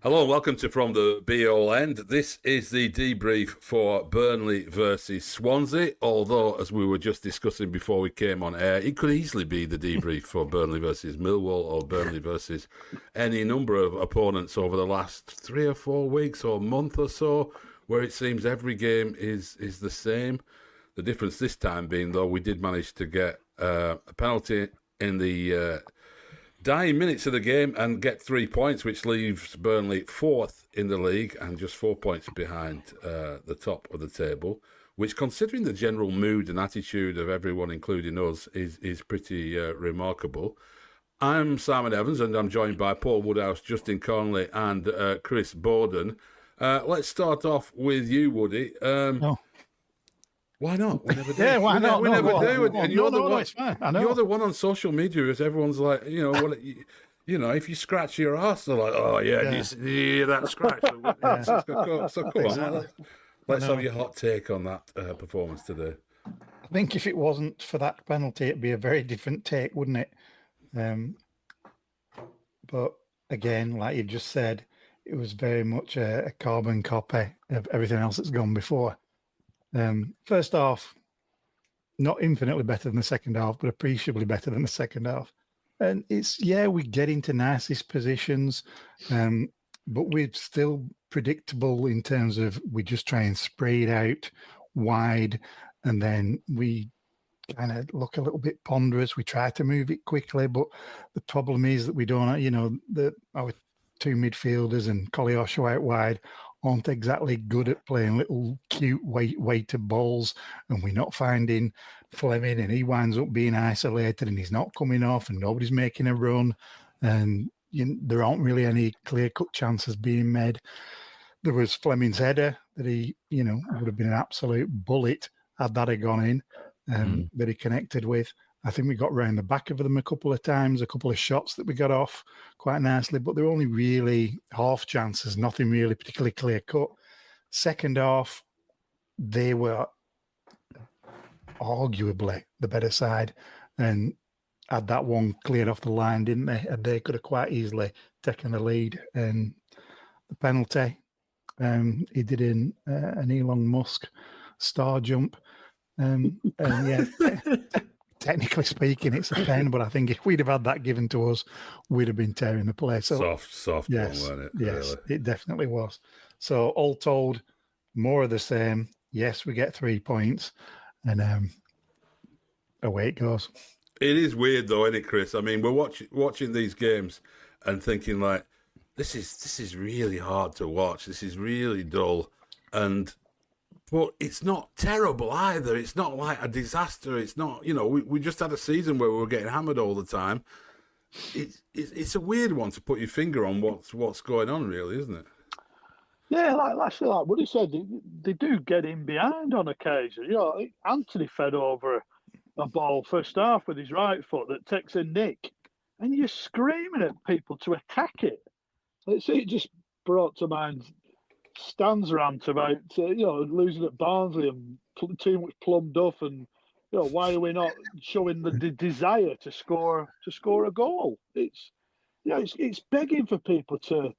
Hello and welcome to From the Be-All End. This is the debrief for Burnley versus Swansea, although, as we were just discussing before we came on air, it could easily be the debrief for Burnley versus Millwall or Burnley versus any number of opponents over the last 3 or 4 weeks or month or so, where it seems every game is the same. The difference this time being, though, we did manage to get a penalty in the dying minutes of the game and get 3 points, which leaves Burnley fourth in the league and just 4 points behind the top of the table, which, considering the general mood and attitude of everyone, including us, is pretty remarkable. I'm Simon Evans, and I'm joined by Paul Woodhouse, Justin Conley, and Chris Bowden. Let's start off with you, Woody. Why not? We never do. Yeah, why not? We never do. And you're the one. It's fine. I know. You're the one on social media, as everyone's like, if you scratch your ass, they're like, oh yeah, yeah. You see that scratch. So come on, let's have your hot take on that performance today. I think if it wasn't for that penalty, it'd be a very different take, wouldn't it? But again, like you just said, it was very much a carbon copy of everything else that's gone before. First half, not infinitely better than the second half, but appreciably better than the second half. And we get into nicest positions, but we're still predictable in terms of we just try and spray it out wide, and then we kind of look a little bit ponderous. We try to move it quickly, but the problem is that we don't, our two midfielders and Koleosho out wide aren't exactly good at playing little cute weighted balls, and we're not finding Fleming, and he winds up being isolated and he's not coming off and nobody's making a run, and there aren't really any clear-cut chances being made. There was Fleming's header that he, would have been an absolute bullet had that have gone in, that he connected with. I think we got round the back of them a couple of times, a couple of shots that we got off quite nicely, but they were only really half chances, nothing really particularly clear cut. Second half, they were arguably the better side and had that one cleared off the line, didn't they? And they could have quite easily taken the lead. And the penalty, he did in an Elon Musk star jump. Technically speaking, it's a pen, but I think if we'd have had that given to us, we'd have been tearing the play. So soft yes, one, wasn't it? Yes, really? It definitely was. So all told, more of the same. Yes, we get 3 points, and away it goes. It is weird though, isn't it, Chris? I mean, we're watching these games and thinking like, this is really hard to watch. This is really dull, but it's not terrible either. It's not like a disaster. It's not, we just had a season where we were getting hammered all the time. It's a weird one to put your finger on what's going on, really, isn't it? Yeah, like Woody said, they do get in behind on occasion. Anthony fed over a ball first half with his right foot that takes a nick, and you're screaming at people to attack it. It just brought to mind Stan's rant about losing at Barnsley and too much Plum Duff, and why are we not showing the desire to score a goal? It's begging for people to.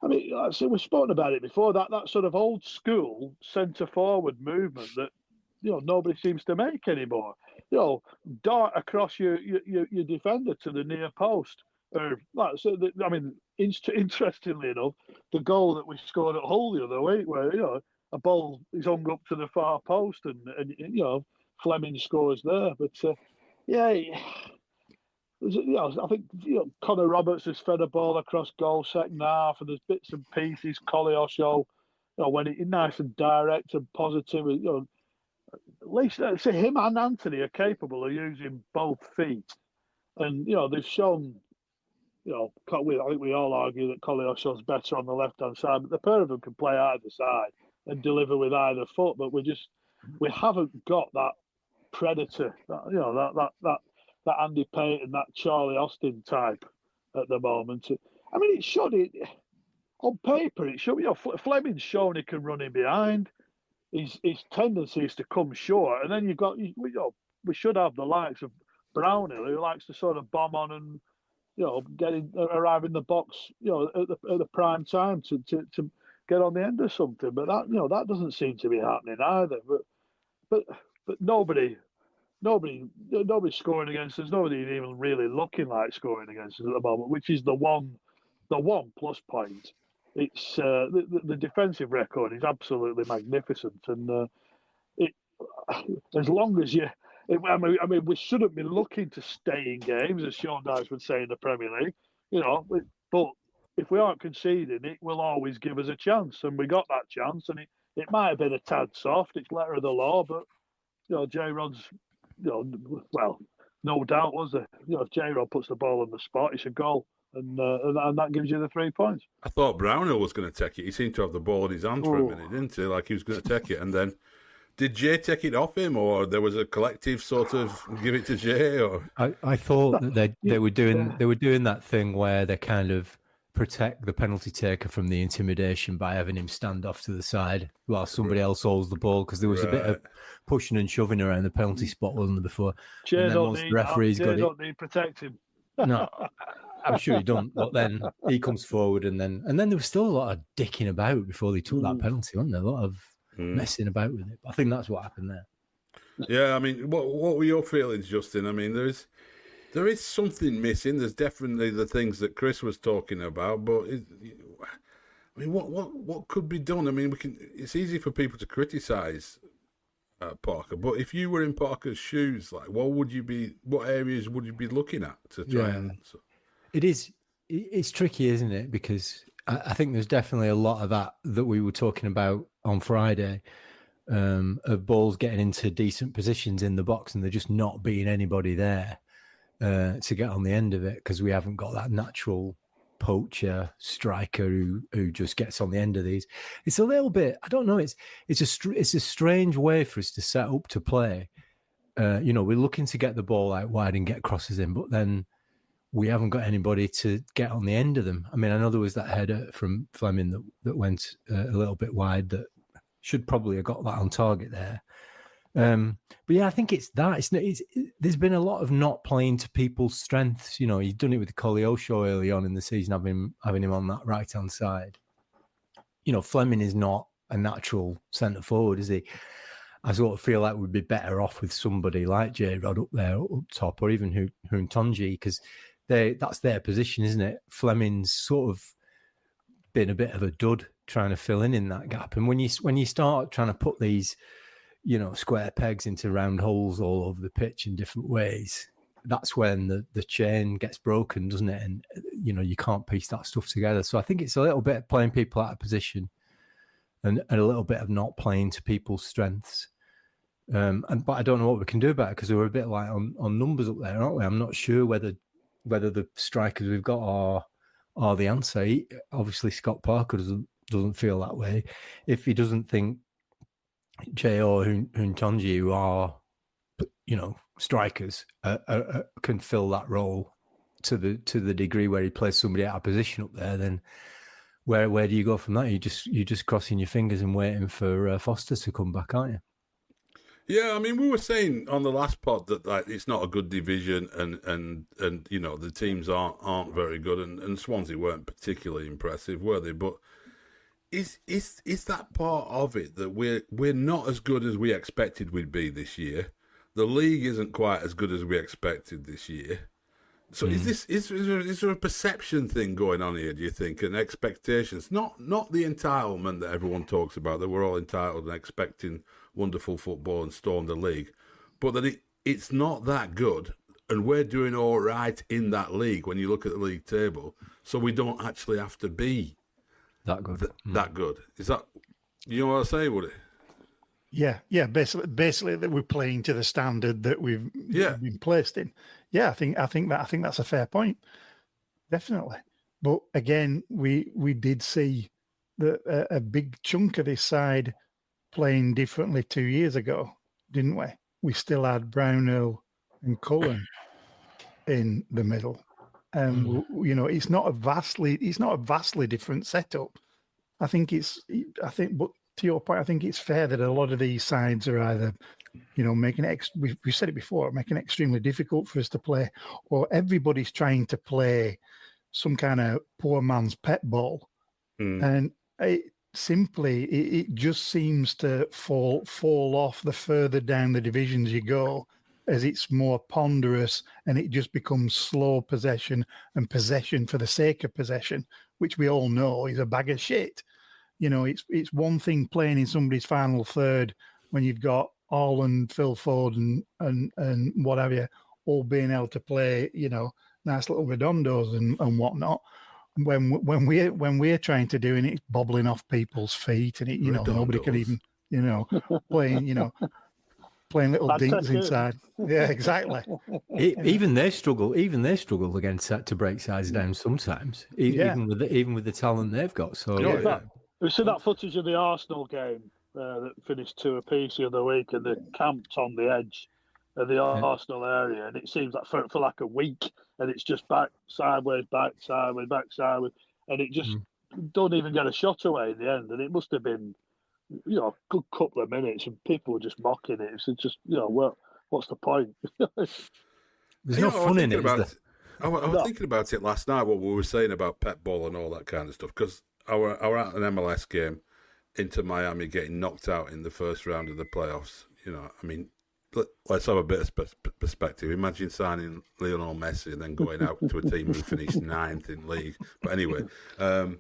I mean, like I said, we've spoken about it before. That sort of old school centre forward movement that nobody seems to make anymore. Dart across your defender to the near post. Interestingly enough, the goal that we scored at Hull the other week, where a ball is hung up to the far post, and Fleming scores there. But I think Connor Roberts has fed a ball across goal second half, and there's bits and pieces. Koleosho, when he's nice and direct and positive, at least him and Anthony are capable of using both feet, and they've shown. I think we all argue that Koleosho's better on the left-hand side, but the pair of them can play either side and deliver with either foot. But we haven't got that predator, that Andy Payton, that Charlie Austin type at the moment. I mean, on paper it should. Fleming's shown he can run in behind. His tendency is to come short, and then we should have the likes of Brownhill, who likes to sort of bomb on and arrive in the box, at the prime time to get on the end of something. But that doesn't seem to be happening either. But nobody's scoring against us. Nobody even really looking like scoring against us at the moment, which is the one plus point. It's the defensive record is absolutely magnificent, and as long as you. I mean, we shouldn't be looking to stay in games, as Sean Dyche would say in the Premier League, but if we aren't conceding, it will always give us a chance. And we got that chance, and it might have been a tad soft. It's letter of the law, but, J-Rod's, well, no doubt, was there? If J-Rod puts the ball on the spot, it's a goal. And that gives you the 3 points. I thought Brownhill was going to take it. He seemed to have the ball in his hand for a minute, didn't he? Like he was going to take it, and then... Did Jay take it off him, or there was a collective sort of give it to Jay? Or I thought that they were doing that thing where they kind of protect the penalty taker from the intimidation by having him stand off to the side while somebody else holds the ball, because there was a bit of pushing and shoving around the penalty spot, wasn't there, before? Jay don't need protect him. No, I'm sure he don't. But then he comes forward, and then there was still a lot of dicking about before they took that penalty, wasn't there? A lot of messing about with it. I think that's what happened there. Yeah, I mean, what were your feelings, Justin? I mean, there is something missing. There's definitely the things that Chris was talking about, but what could be done? I mean, it's easy for people to criticise Parker, but if you were in Parker's shoes, like, what areas would you be looking at to try and? It's tricky, isn't it? Because I think there's definitely a lot of that we were talking about on Friday, of balls getting into decent positions in the box and there just not being anybody there to get on the end of it, because we haven't got that natural poacher striker who just gets on the end of these. It's a little bit, I don't know, it's a strange way for us to set up to play. We're looking to get the ball out wide and get crosses in, but then we haven't got anybody to get on the end of them. I mean, I know there was that header from Fleming that went a little bit wide that should probably have got that on target there. But yeah, I think it's that. There's been a lot of not playing to people's strengths. He's done it with Koleosho early on in the season, having him on that right-hand side. Fleming is not a natural centre forward, is he? I sort of feel like we'd be better off with somebody like J-Rod up there, up top, or even Huntonji, because that's their position, isn't it? Fleming's sort of been a bit of a dud trying to fill in that gap. And when you start trying to put these, square pegs into round holes all over the pitch in different ways, that's when the chain gets broken, doesn't it? And, you can't piece that stuff together. So I think it's a little bit playing people out of position and a little bit of not playing to people's strengths. But I don't know what we can do about it, because we're a bit like on numbers up there, aren't we? I'm not sure whether the strikers we've got are the answer. Obviously, Scott Parker doesn't feel that way. If he doesn't think Jay or Huntonji, who are, strikers, can fill that role to the degree where he plays somebody out of position up there, then where do you go from that? You're just crossing your fingers and waiting for Foster to come back, aren't you? Yeah, I mean, we were saying on the last pod that it's not a good division, and the teams aren't very good, and Swansea weren't particularly impressive, were they? But is that part of it, that we're not as good as we expected we'd be this year? The league isn't quite as good as we expected this year. So is there a perception thing going on here, do you think, and expectations? Not the entitlement that everyone talks about, that we're all entitled and expecting wonderful football and storm the league, but that it's not that good, and we're doing all right in that league when you look at the league table, so we don't actually have to be that good. That good. Is that, you know what I say, Woody? Yeah. Basically, that we're playing to the standard that we've been placed in. Yeah, I think that's a fair point. definitely. But again, we did see a big chunk of this side playing differently 2 years ago, didn't we? We still had Brownhill and Cullen in the middle, and it's not a vastly different setup. I think, but to your point, I think it's fair that a lot of these sides are either, making it. We said it before, making it extremely difficult for us to play, or everybody's trying to play some kind of poor man's pet ball, and it just seems to fall off the further down the divisions you go, as it's more ponderous and it just becomes slow possession and possession for the sake of possession, which we all know is a bag of shit. It's one thing playing in somebody's final third when you've got Haaland, Phil Foden, and what have you, all being able to play, nice little redondos and whatnot. When we're trying to do it, it's bobbling off people's feet, and nobody can even, playing little dinks inside. Yeah, exactly. Even they struggle against that to break sides down sometimes. Even with the talent they've got. So we see that footage of the Arsenal game that finished 2 apiece the other week, and they camped on the edge of the Arsenal area, and it seems like for like a week, and it's just back, sideways, and it just don't even get a shot away in the end. And it must have been, a good couple of minutes, and people were just mocking it. It's just, what's the point? There's no fun in it. I was thinking about it last night, what we were saying about pet ball and all that kind of stuff, because our an MLS game into Miami getting knocked out in the first round of the playoffs. Let's have a bit of perspective. Imagine signing Lionel Messi and then going out to a team who finished 9th in league. But anyway, and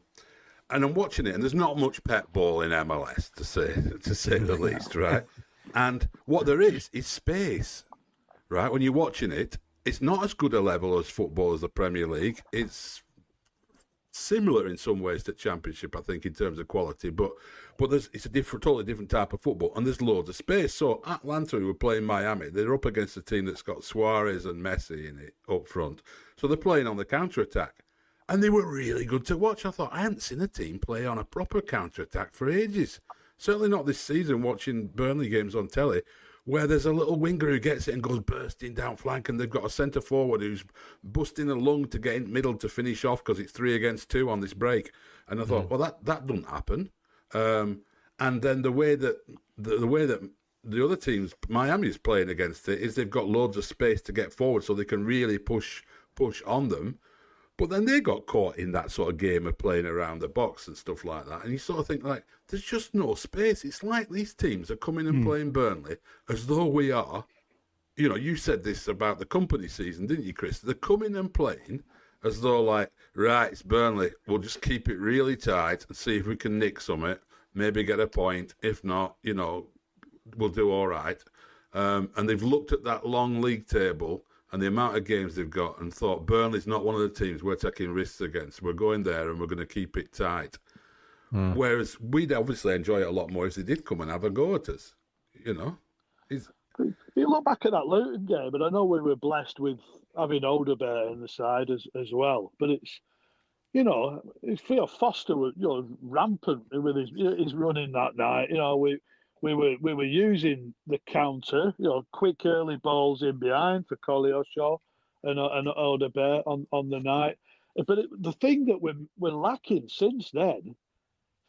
I'm watching it, and there's not much pet ball in MLS to say the least, right? And what there is space, right? When you're watching it, it's not as good a level as football as the Premier League. It's similar in some ways to Championship, I think, in terms of quality, but it's a totally different type of football, and there's loads of space. So Atlanta, who were playing Miami, they're up against a team that's got Suarez and Messi in it up front, so they're playing on the counter-attack, and they were really good to watch. I thought, I hadn't seen a team play on a proper counter-attack for ages, certainly not this season, watching Burnley games on telly, where there's a little winger who gets it and goes bursting down flank, and they've got a centre forward who's busting a lung to get in middle to finish off because it's 3 against 2 on this break. And I thought, well, that doesn't happen. And then the way that the other teams, Miami's playing against it, is they've got loads of space to get forward, so they can really push on them. But then they got caught in that sort of game of playing around the box and stuff like that. And you sort of think, like, there's just no space. It's like these teams are coming and playing Burnley as though we are, you said this about the company season, didn't you, Chris? They're coming and playing as though, like, right, it's Burnley. We'll just keep it really tight and see if we can nick something, maybe get a point. If not, we'll do all right. And they've looked at that long league table and the amount of games they've got and thought, Burnley's not one of the teams we're taking risks against. We're going there and we're going to keep it tight. Whereas we'd obviously enjoy it a lot more if they did come and have a go at us, You look back at that Luton game, and I know we were blessed with having Odebear in the side as well, but it's, Theo Foster was, rampant with his running that night. We were using the counter, quick early balls in behind for Koleosho and Odebear on the night. But the thing that we're lacking since then,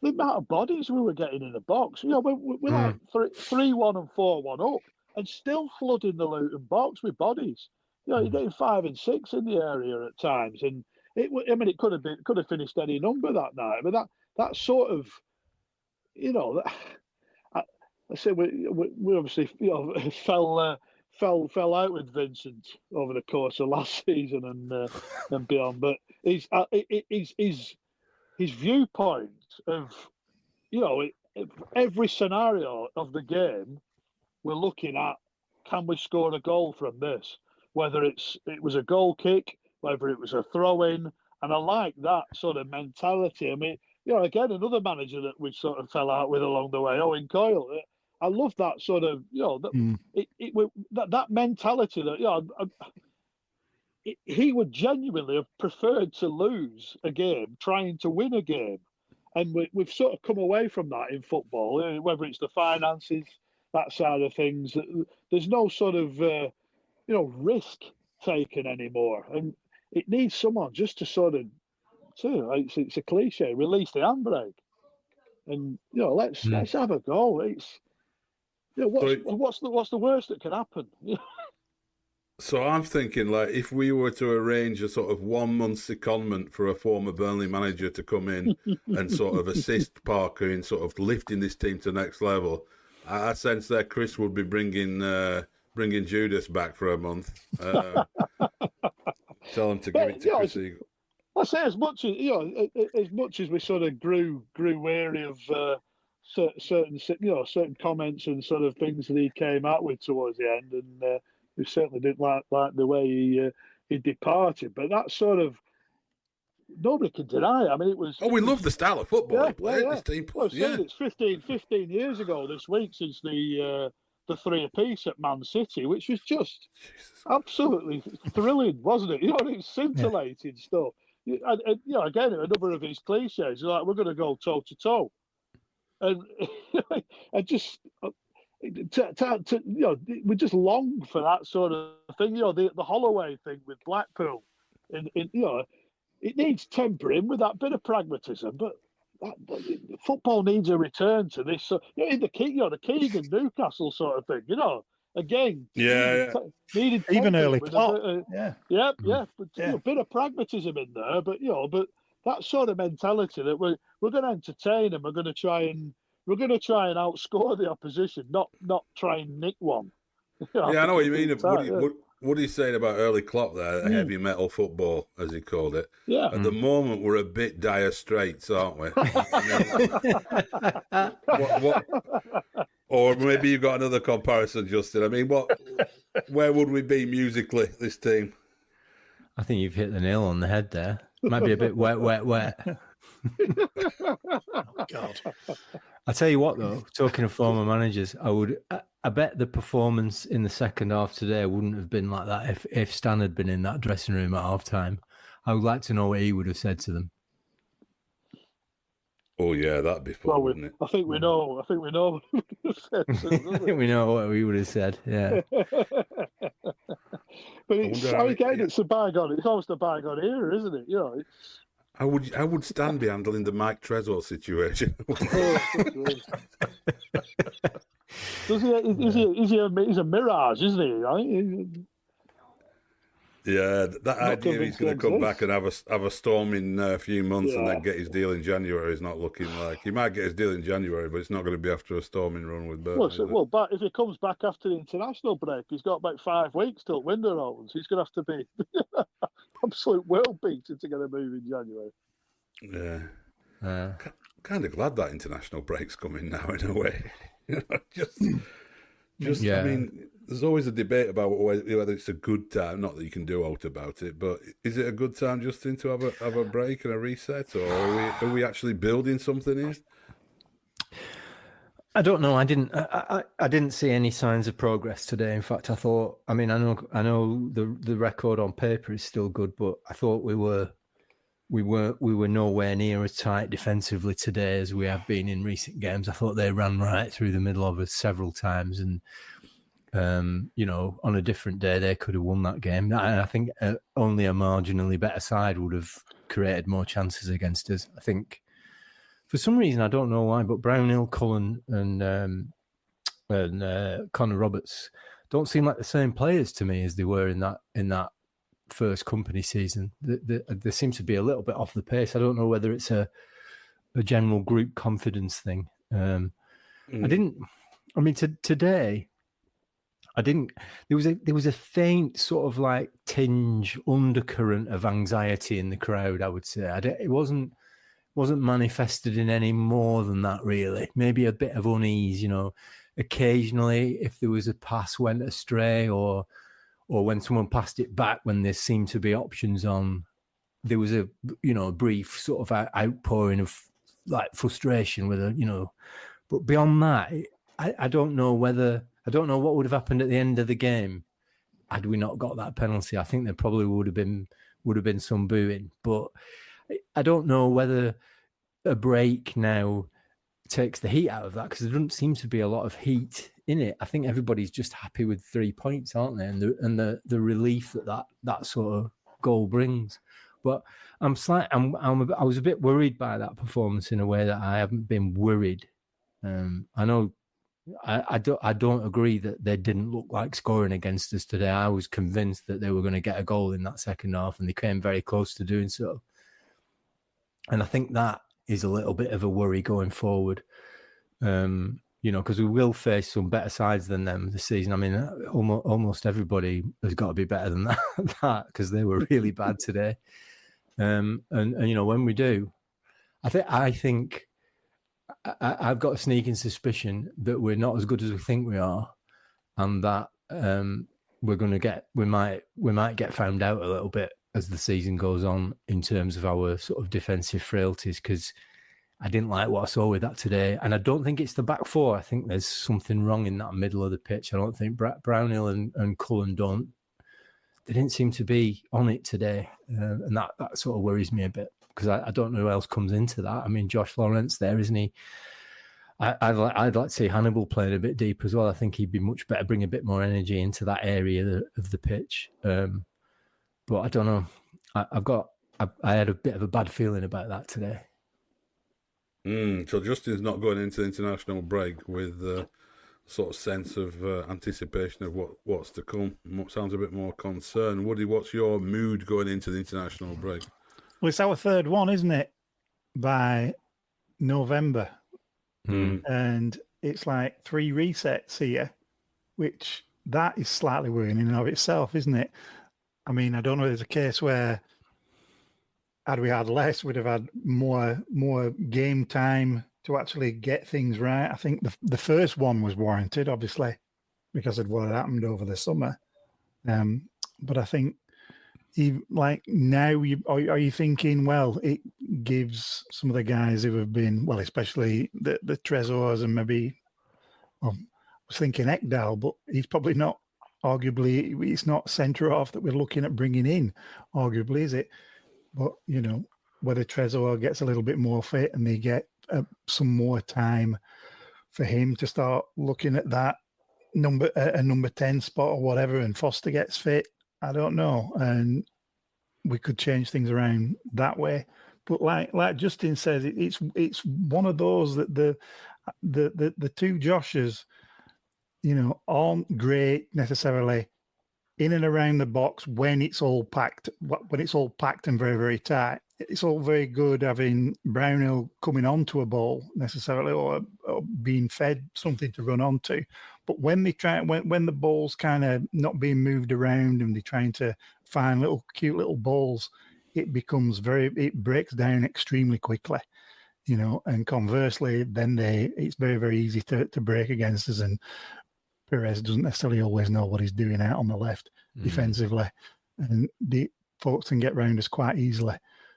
the amount of bodies we were getting in the box. We're like 3-1 and 4-1 up, and still flooding the Luton box with bodies. You're getting 5 and 6 in the area at times, and it could have finished any number that night. But that sort of, I say we obviously fell out with Vincent over the course of last season and beyond. But his viewpoint of every scenario of the game, we're looking at, can we score a goal from this? Whether it was a goal kick, whether it was a throw in, and I like that sort of mentality. I mean, again, another manager that we sort of fell out with along the way, Owen Coyle. I love that sort of, that mentality that, he would genuinely have preferred to lose a game trying to win a game. And we've sort of come away from that in football, whether it's the finances, that side of things. There's no sort of, risk taken anymore. And it needs someone just to sort of, it's a cliche, release the handbrake. And, let's have a go. It's, what's the worst that can happen? So I'm thinking, like, if we were to arrange a sort of 1 month secondment for a former Burnley manager to come in and sort of assist Parker in sort of lifting this team to the next level, I sense that Chris would be bringing Judas back for a month. Tell him to give it to Chris Eagle. I say as much as we sort of grew wary of certain comments and sort of things that he came out with towards the end, and we certainly didn't like the way he departed. But that sort of nobody can deny. I mean, it was. Oh, we love the style of football he played. Yeah. This team Well, it's 15 years ago this week since the three apiece at Man City, which was just absolutely thrilling, wasn't it? It's scintillating stuff. And, again, another of his cliches, like, we're going to go toe to toe, and I just, we just long for that sort of thing. The Holloway thing with Blackpool, it needs tempering with that bit of pragmatism, but football needs a return to this. So, the Keegan Newcastle sort of thing, again. Needed even early Klopp. But a bit of pragmatism in there, but that sort of mentality that we're going to entertain and we're going to try and outscore the opposition, not try and nick one. I know what you mean. What are you saying about early Klopp there? Heavy metal football, as he called it. Yeah. At the moment, we're a bit Dire Straits, aren't we? what? Or maybe you've got another comparison, Justin. I mean, where would we be musically, this team? I think you've hit the nail on the head there. Might be a bit wet. Oh, God. I tell you what, though, talking of former managers, I bet the performance in the second half today wouldn't have been like that if Stan had been in that dressing room at half time. I would like to know what he would have said to them. Oh yeah, that'd be fun, wouldn't it? I think we know. I think we know what he would have said. I think we know what we would have said. Yeah. But it's a bygone. It's almost a bygone era, isn't it? How would Stan be handling the Mike Tresor situation? He's a mirage, isn't he? Right? Yeah, that idea he's going to come back and have a storm in a few months and then get his deal in January is not looking like. He might get his deal in January, but it's not going to be after a storming run with Burnley. But if he comes back after the international break, he's got about 5 weeks till window opens. He's going to have to be absolute world beater to get a move in January. Yeah. Kind of glad that international break's coming now in a way. I mean, there's always a debate about whether it's a good time. Not that you can do out about it, but is it a good time, Justin, to have a break and a reset, or are we actually building something here? I don't know. I didn't see any signs of progress today. In fact, I know the record on paper is still good, but I thought we were nowhere near as tight defensively today as we have been in recent games. I thought they ran right through the middle of us several times, and on a different day they could have won that game. I think only a marginally better side would have created more chances against us. I think for some reason, I don't know why, but Brownhill, Cullen, and Connor Roberts don't seem like the same players to me as they were in that first company season. There seems to be a little bit off the pace. I don't know whether it's a general group confidence thing. Today I didn't. There was a faint sort of like tinge undercurrent of anxiety in the crowd, I would say. It wasn't manifested in any more than that, really. Maybe a bit of unease, occasionally if there was a pass went astray or when someone passed it back when there seemed to be options on, there was a brief sort of outpouring of like frustration with but beyond that, I don't know what would have happened at the end of the game had we not got that penalty, I think there probably would have been some booing. But I don't know whether a break now takes the heat out of that, because there doesn't seem to be a lot of heat in it. I think everybody's just happy with 3 points, aren't they? And the relief that sort of goal brings. But I was a bit worried by that performance in a way that I haven't been worried. I know I don't agree that they didn't look like scoring against us today. I was convinced that they were going to get a goal in that second half, and they came very close to doing so. And I think that is a little bit of a worry going forward, because we will face some better sides than them this season. I mean, almost everybody has got to be better than that because they were really bad today. And when we do, I think I've got a sneaking suspicion that we're not as good as we think we are, and that we might get found out a little bit as the season goes on in terms of our sort of defensive frailties, because I didn't like what I saw with that today. And I don't think it's the back four. I think there's something wrong in that middle of the pitch. I don't think Brownhill and Cullen they didn't seem to be on it today. And that sort of worries me a bit, because I don't know who else comes into that. I mean, Josh Lawrence there, isn't he? I'd like to see Hannibal playing a bit deeper as well. I think he'd be much better, bring a bit more energy into that area of the pitch. But I don't know. I had a bit of a bad feeling about that today. So Justin's not going into the international break with a sort of sense of anticipation of what's to come. Sounds a bit more concerned. Woody, what's your mood going into the international break? Well, it's our third one, isn't it? By November. And it's like 3 resets here, which that is slightly worrying in and of itself, isn't it? I mean, I don't know if there's a case where had we had less, we'd have had more game time to actually get things right. I think the first one was warranted, obviously, because of what had happened over the summer. But I think, now, are you thinking, well, it gives some of the guys who have been, well, especially the Trezors and maybe, I was thinking Ekdal, but he's probably not, arguably, it's not centre off that we're looking at bringing in, arguably, is it? But, whether Trezor gets a little bit more fit and they get some more time for him to start looking at that number 10 spot or whatever, and Foster gets fit, I don't know. And we could change things around that way. But like Justin says, it's one of those that the two Joshes, aren't great necessarily in and around the box when it's all packed and very, very tight. It's all very good having Brownhill coming onto a ball necessarily, or being fed something to run onto. But when when the ball's kind of not being moved around and they're trying to find cute little balls, it breaks down extremely quickly, and conversely, then it's very, very easy to break against us. And Perez doesn't necessarily always know what he's doing out on the left defensively, and the folks can get round us quite easily.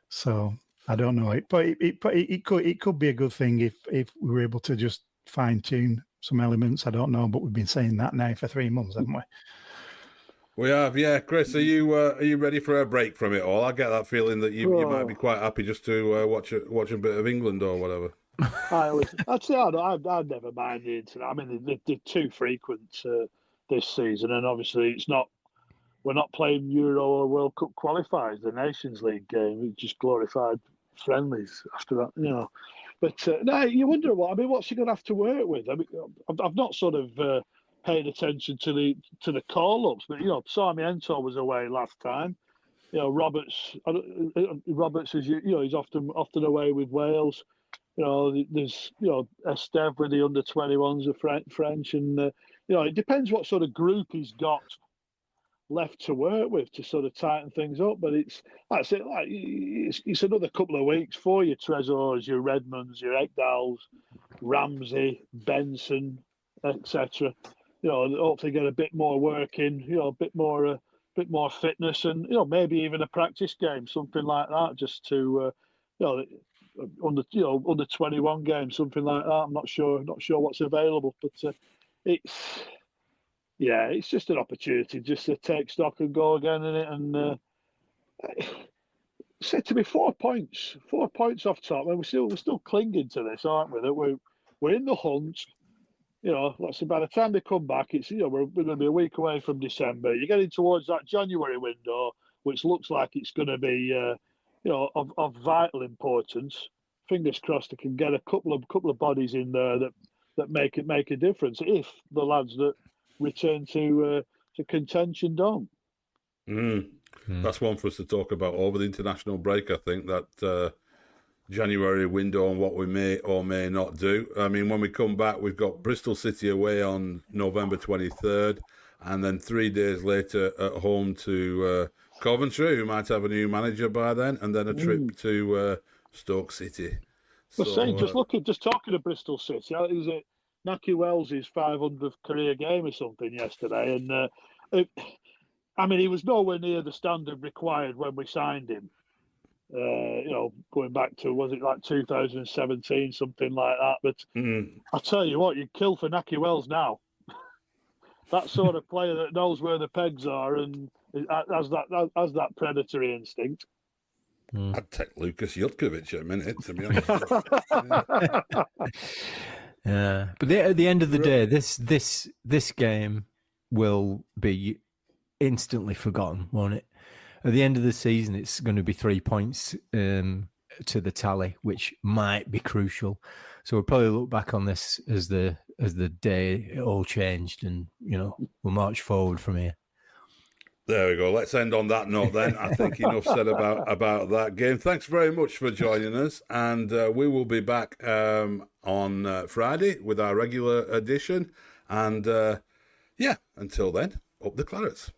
So I don't know. It could be a good thing if we were able to just fine tune some elements. I don't know, but we've been saying that now for 3 months, haven't we? We have, yeah. Chris, are you ready for a break from it all? I get that feeling that you might be quite happy just to watch a bit of England or whatever. Actually, I'd never mind the internet. I mean, they're too frequent this season, and obviously we're not playing Euro or World Cup qualifiers. The Nations League game, we just glorified friendlies after that, But no, you wonder what's he going to have to work with? I mean, I've not sort of paid attention to the call-ups, but Sarmiento was away last time. Roberts is he's often away with Wales. There's Esteve with the under-21s of French, and it depends what sort of group he's got left to work with to sort of tighten things up. But it's another couple of weeks for your Trezors, your Redmonds, your Ekdals, Ramsey, Benson, etc. Hopefully get a bit more work in, a bit more fitness, and maybe even a practice game, something like that, just to under 21 game, something like that. I'm not sure what's available, but yeah, it's just an opportunity just to take stock and go again in it. And said to me, 4 points off top, and we're still clinging to this, aren't we? That we're in the hunt. You know, let's say by the time they come back, it's we're going to be a week away from December. You're getting towards that January window, which looks like it's going to be of vital importance. Fingers crossed they can get a couple of bodies in there that make a difference if the lads that return to contention don't. That's one for us to talk about over the international break. I think that January window and what we may or may not do. I mean, when we come back, we've got Bristol City away on November 23rd, and then 3 days later at home to Coventry, who might have a new manager by then, and then a trip to Stoke City. Just talking of Bristol City, it was Naki Wells' 500th career game or something yesterday, and he was nowhere near the standard required when we signed him. Going back to, was it like 2017, something like that? But I'll tell you what, you'd kill for Naki Wells now. That sort of player that knows where the pegs are and has that predatory instinct. I'd take Lucas Jutkovic a minute, to be honest. Yeah, but at the end of the day, this game will be instantly forgotten, won't it? At the end of the season, it's going to be 3 points to the tally, which might be crucial. So we'll probably look back on this as the day it all changed, and we'll march forward from here. There we go. Let's end on that note then. I think enough said about that game. Thanks very much for joining us, and we will be back on Friday with our regular edition. And until then, up the Clarets.